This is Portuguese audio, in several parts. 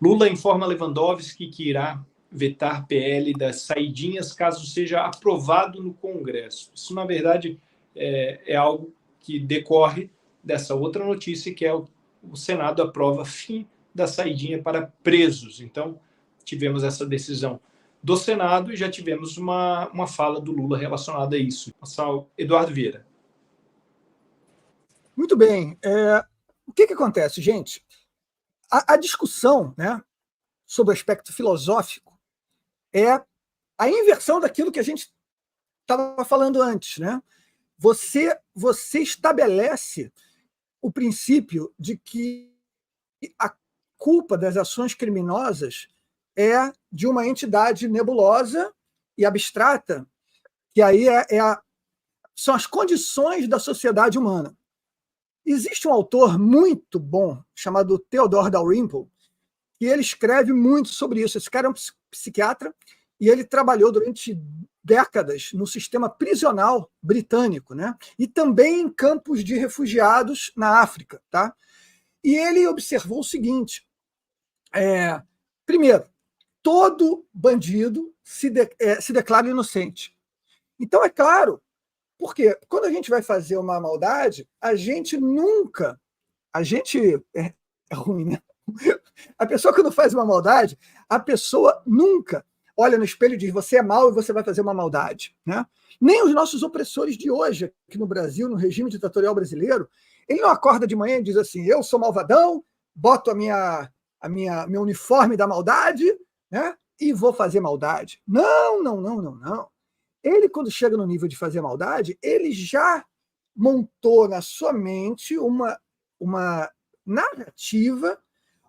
Lula informa Lewandowski que irá vetar PL das saidinhas caso seja aprovado no Congresso. Isso, na verdade, é algo que decorre dessa outra notícia, que é o Senado aprova fim da saidinha para presos. Então, tivemos essa decisão do Senado e já tivemos uma fala do Lula relacionada a isso. Eduardo Vieira. Muito bem. O que acontece, gente? A discussão, né, sobre o aspecto filosófico é a inversão daquilo que a gente estava falando antes, né? Você estabelece o princípio de que a culpa das ações criminosas é de uma entidade nebulosa e abstrata, que aí são as condições da sociedade humana. Existe um autor muito bom, chamado Theodore Dalrymple, que ele escreve muito sobre isso. Esse cara é um psiquiatra e ele trabalhou durante décadas no sistema prisional britânico, né? E também em campos de refugiados na África. Tá? E ele observou o seguinte, primeiro, todo bandido se declara inocente. Então, é claro, porque quando a gente vai fazer uma maldade, a gente é ruim, né? A pessoa, quando faz uma maldade, a pessoa nunca olha no espelho e diz: você é mau e você vai fazer uma maldade. Né? Nem os nossos opressores de hoje, aqui no Brasil, no regime ditatorial brasileiro, ele não acorda de manhã e diz assim: eu sou malvadão, boto meu uniforme da maldade, né, e vou fazer maldade. Não, não, não, não, não. Ele, quando chega no nível de fazer maldade, ele já montou na sua mente uma narrativa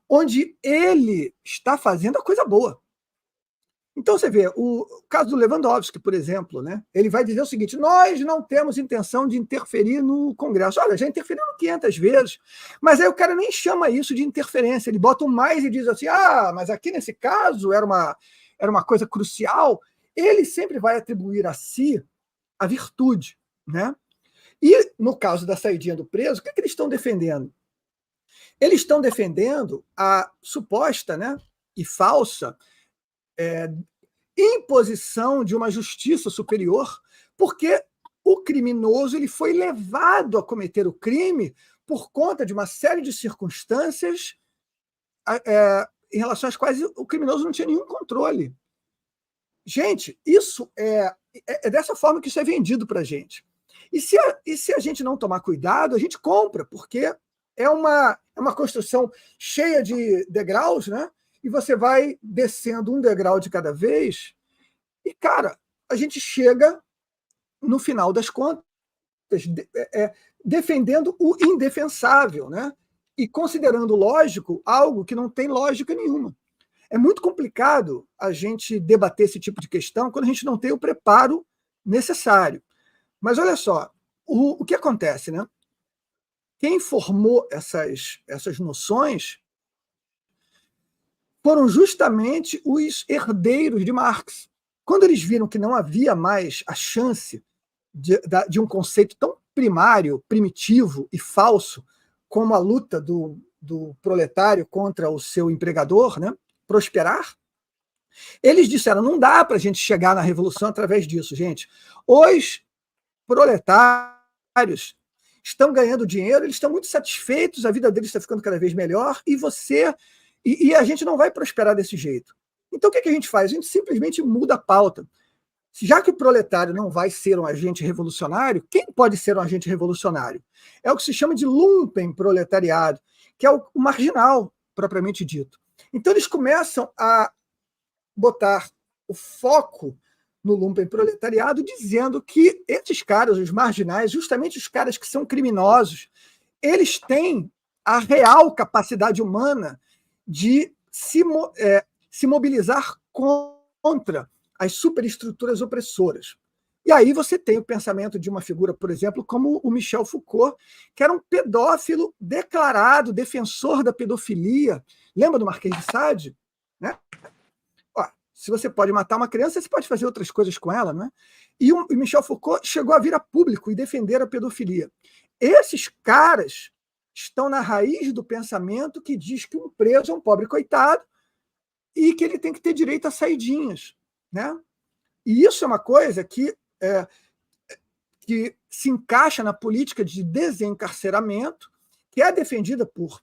onde ele está fazendo a coisa boa. Então, você vê, o caso do Lewandowski, por exemplo, né? Ele vai dizer o seguinte: nós não temos intenção de interferir no Congresso. Olha, já interferiram 500 vezes, mas aí o cara nem chama isso de interferência, ele bota um mais e diz assim: mas aqui nesse caso era uma coisa crucial. Ele sempre vai atribuir a si a virtude. Né? E, no caso da saidinha do preso, o que eles estão defendendo? Eles estão defendendo a suposta, né, e falsa imposição de uma justiça superior, porque o criminoso ele foi levado a cometer o crime por conta de uma série de circunstâncias em relação às quais o criminoso não tinha nenhum controle. Gente, isso é dessa forma que isso é vendido para a gente. E se a gente não tomar cuidado, a gente compra, porque é uma construção cheia de degraus, né? E você vai descendo um degrau de cada vez, e, cara, a gente chega, no final das contas, defendendo o indefensável, né? E considerando lógico algo que não tem lógica nenhuma. É muito complicado a gente debater esse tipo de questão quando a gente não tem o preparo necessário. Mas olha só, o que acontece, né? Quem formou essas noções foram justamente os herdeiros de Marx. Quando eles viram que não havia mais a chance de um conceito tão primário, primitivo e falso como a luta do proletário contra o seu empregador, né, prosperar, eles disseram: não dá para a gente chegar na revolução através disso, gente. Os proletários estão ganhando dinheiro, eles estão muito satisfeitos, a vida deles está ficando cada vez melhor, e a gente não vai prosperar desse jeito. Então, o que a gente faz? A gente simplesmente muda a pauta. Já que o proletário não vai ser um agente revolucionário, quem pode ser um agente revolucionário? É o que se chama de lumpenproletariado, que é o marginal, propriamente dito. Então, eles começam a botar o foco no lumpenproletariado, dizendo que esses caras, os marginais, justamente os caras que são criminosos, eles têm a real capacidade humana de se mobilizar contra as superestruturas opressoras. E aí você tem o pensamento de uma figura, por exemplo, como o Michel Foucault, que era um pedófilo declarado, defensor da pedofilia. Lembra do Marquês de Sade? Né? Se você pode matar uma criança, você pode fazer outras coisas com ela, não é? E o Michel Foucault chegou a vir a público e defender a pedofilia. Esses caras estão na raiz do pensamento que diz que um preso é um pobre coitado, e que ele tem que ter direito a saidinhas, né? E isso é uma coisa que se encaixa na política de desencarceramento, que é defendida por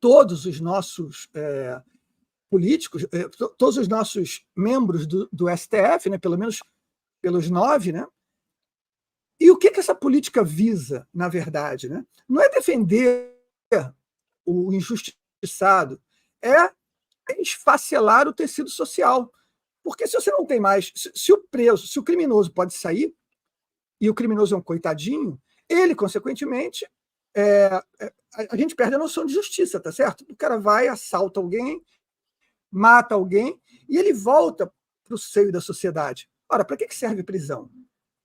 todos os nossos políticos, todos os nossos membros do STF, né, pelo menos pelos 9, né? E o que essa política visa, na verdade? Né? Não é defender o injustiçado, é esfacelar o tecido social. Porque se você não tem mais, se o criminoso pode sair, e o criminoso é um coitadinho, ele, consequentemente, a gente perde a noção de justiça, tá certo? O cara vai, assalta alguém, mata alguém, e ele volta para o seio da sociedade. Ora, para que serve prisão?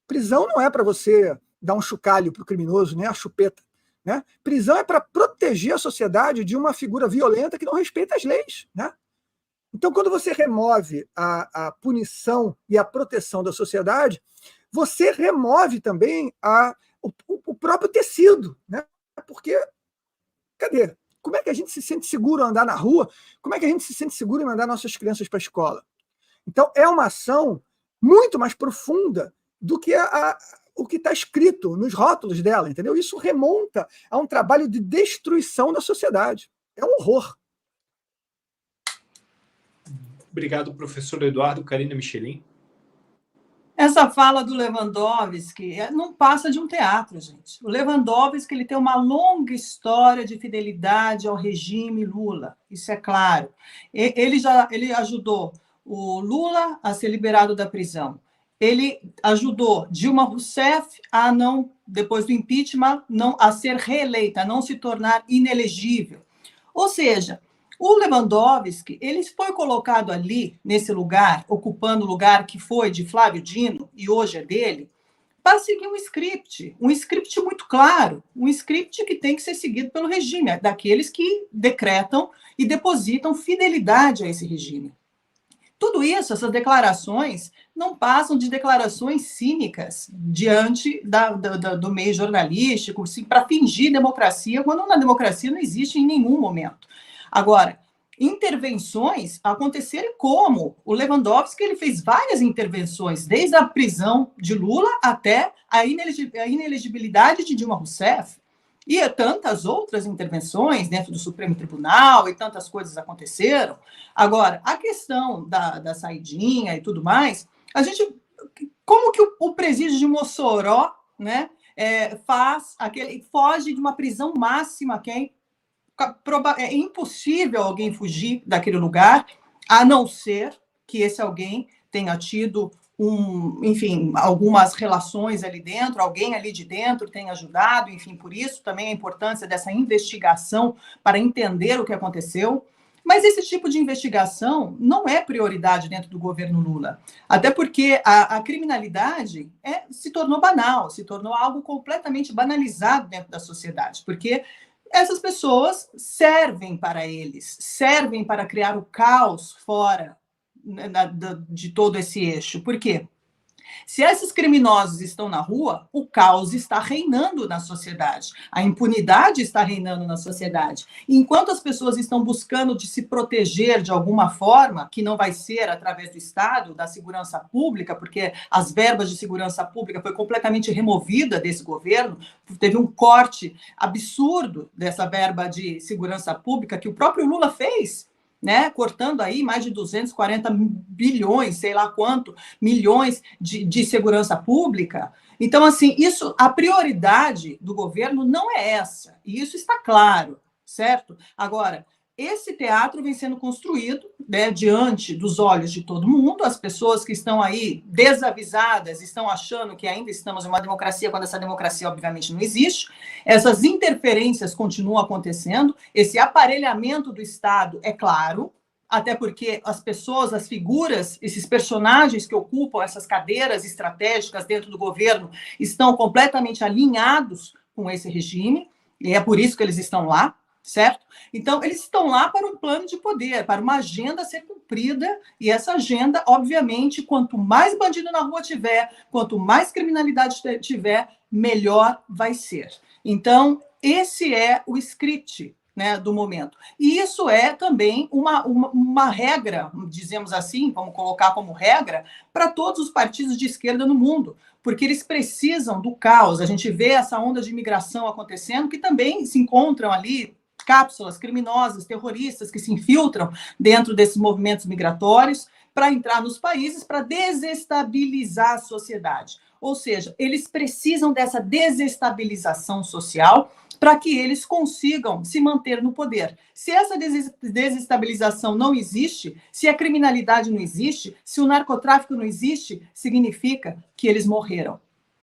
Prisão não é para você dar um chocalho para o criminoso, né? A chupeta. Né? Prisão é para proteger a sociedade de uma figura violenta que não respeita as leis. Né? Então, quando você remove a punição e a proteção da sociedade, você remove também o próprio tecido. Né? Porque, cadê? Como é que a gente se sente seguro andar na rua? Como é que a gente se sente seguro em mandar nossas crianças para a escola? Então, é uma ação muito mais profunda do que o que está escrito nos rótulos dela, entendeu? Isso remonta a um trabalho de destruição da sociedade. É um horror. Obrigado, professor Eduardo. Karina Michelin. Essa fala do Lewandowski não passa de um teatro, gente. O Lewandowski ele tem uma longa história de fidelidade ao regime Lula, isso é claro. Ele ajudou o Lula a ser liberado da prisão. Ele ajudou Dilma Rousseff a não, depois do impeachment, a ser reeleita, a não se tornar inelegível. Ou seja, o Lewandowski, ele foi colocado ali, nesse lugar, ocupando o lugar que foi de Flávio Dino, e hoje é dele, para seguir um script muito claro, um script que tem que ser seguido pelo regime, daqueles que decretam e depositam fidelidade a esse regime. Tudo isso, essas declarações, não passam de declarações cínicas diante do meio jornalístico, assim, para fingir democracia, quando na democracia não existe em nenhum momento. Agora, intervenções aconteceram como? O Lewandowski ele fez várias intervenções, desde a prisão de Lula até a inelegibilidade de Dilma Rousseff. E tantas outras intervenções dentro do Supremo Tribunal e tantas coisas aconteceram. Agora, a questão da saidinha e tudo mais, como que o presídio de Mossoró, né, foge de uma prisão máxima que é impossível alguém fugir daquele lugar, a não ser que esse alguém tenha tido enfim, algumas relações ali dentro, alguém ali de dentro tenha ajudado, enfim, por isso também a importância dessa investigação para entender o que aconteceu. Mas esse tipo de investigação não é prioridade dentro do governo Lula, até porque a criminalidade se tornou banal, se tornou algo completamente banalizado dentro da sociedade, porque essas pessoas servem para eles, servem para criar o caos fora de todo esse eixo. Por quê? Se esses criminosos estão na rua, o caos está reinando na sociedade, a impunidade está reinando na sociedade. Enquanto as pessoas estão buscando de se proteger de alguma forma, que não vai ser através do Estado, da segurança pública, porque as verbas de segurança pública foi completamente removida desse governo, teve um corte absurdo dessa verba de segurança pública que o próprio Lula fez, né, cortando aí mais de 240 bilhões, sei lá quanto, milhões de segurança pública. Então, assim, a prioridade do governo não é essa, e isso está claro, certo? Agora, esse teatro vem sendo construído, né, diante dos olhos de todo mundo, as pessoas que estão aí desavisadas estão achando que ainda estamos em uma democracia, quando essa democracia obviamente não existe, essas interferências continuam acontecendo, esse aparelhamento do Estado é claro, até porque as pessoas, as figuras, esses personagens que ocupam essas cadeiras estratégicas dentro do governo estão completamente alinhados com esse regime, e é por isso que eles estão lá, certo? Então, eles estão lá para um plano de poder, para uma agenda a ser cumprida, e essa agenda, obviamente, quanto mais bandido na rua tiver, quanto mais criminalidade tiver, melhor vai ser. Então, esse é o script né, do momento. E isso é também uma regra, dizemos assim, vamos colocar como regra, para todos os partidos de esquerda no mundo, porque eles precisam do caos. A gente vê essa onda de imigração acontecendo, que também se encontram ali cápsulas criminosas, terroristas, que se infiltram dentro desses movimentos migratórios para entrar nos países, para desestabilizar a sociedade. Ou seja, eles precisam dessa desestabilização social para que eles consigam se manter no poder. Se essa desestabilização não existe, se a criminalidade não existe, se o narcotráfico não existe, significa que eles morreram.